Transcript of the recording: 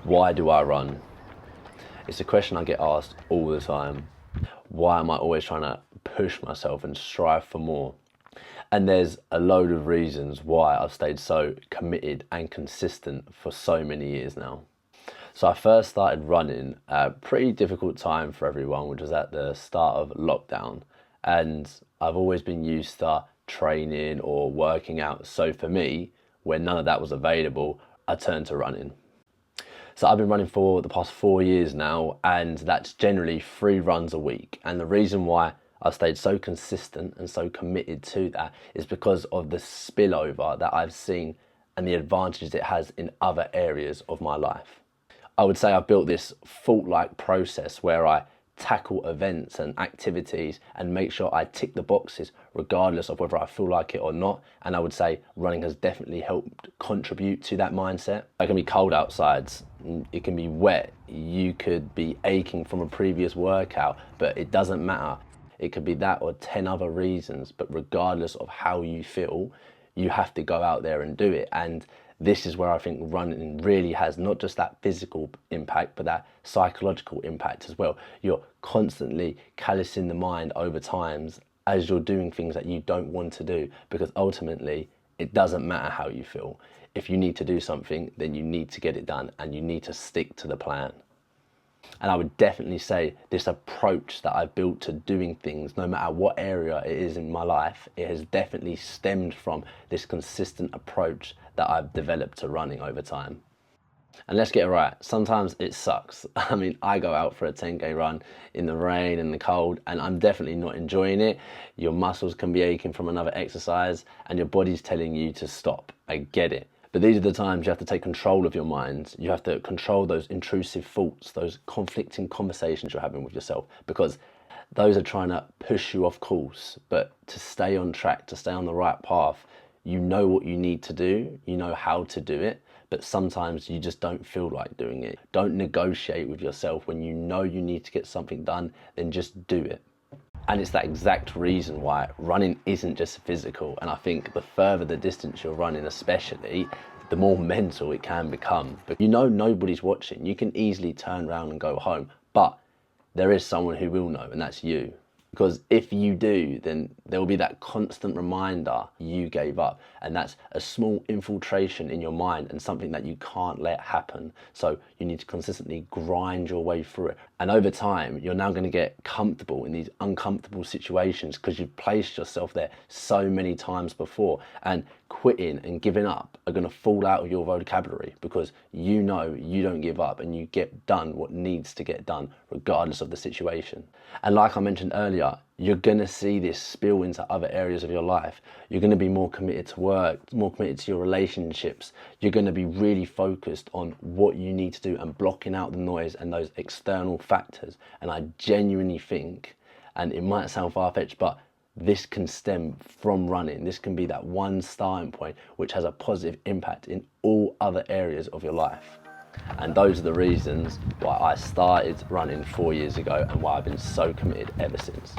Why do I run? It's a question I get asked all the time. Why am I always trying to push myself and strive for more? And there's a load of reasons why I've stayed so committed and consistent for so many years now. So I first started running at a pretty difficult time for everyone, which was at the start of lockdown. And I've always been used to training or working out. So for me, when none of that was available, I turned to running. So I've been running for the past 4 years now, and that's generally 3 runs a week. And the reason why I've stayed so consistent and so committed to that is because of the spillover that I've seen and the advantages it has in other areas of my life. I would say I've built this fault-like process where I tackle events and activities and make sure I tick the boxes regardless of whether I feel like it or not. And I would say running has definitely helped contribute to that mindset. It can be cold outside, it can be wet, you could be aching from a previous workout, but it doesn't matter. It could be that or 10 other reasons, but regardless of how you feel, you have to go out there and do it. And this is where I think running really has not just that physical impact, but that psychological impact as well. You're constantly callousing the mind over times as you're doing things that you don't want to do, because ultimately it doesn't matter how you feel. If you need to do something, then you need to get it done and you need to stick to the plan. And I would definitely say this approach that I've built to doing things, no matter what area it is in my life, it has definitely stemmed from this consistent approach that I've developed to running over time. And let's get it right, sometimes it sucks. I mean, I go out for a 10K run in the rain and the cold, and I'm definitely not enjoying it. Your muscles can be aching from another exercise, and your body's telling you to stop. I get it. But these are the times you have to take control of your mind. You have to control those intrusive thoughts, those conflicting conversations you're having with yourself, because those are trying to push you off course. But to stay on track, to stay on the right path, you know what you need to do, you know how to do it, but sometimes you just don't feel like doing it. Don't negotiate with yourself. When you know you need to get something done, then just do it. And it's that exact reason why running isn't just physical. And I think the further the distance you're running, especially, the more mental it can become. But you know nobody's watching. You can easily turn around and go home. But there is someone who will know, and that's you. Because if you do, then there will be that constant reminder you gave up. And that's a small infiltration in your mind and something that you can't let happen. So you need to consistently grind your way through it. And over time, you're now going to get comfortable in these uncomfortable situations because you've placed yourself there so many times before. And quitting and giving up are going to fall out of your vocabulary because you know you don't give up and you get done what needs to get done regardless of the situation. And like I mentioned earlier, you're going to see this spill into other areas of your life. You're going to be more committed to work, more committed to your relationships. You're going to be really focused on what you need to do and blocking out the noise and those external factors. And I genuinely think, and it might sound far-fetched, but this can stem from running. This can be that one starting point which has a positive impact in all other areas of your life. And those are the reasons why I started running 4 years ago and why I've been so committed ever since.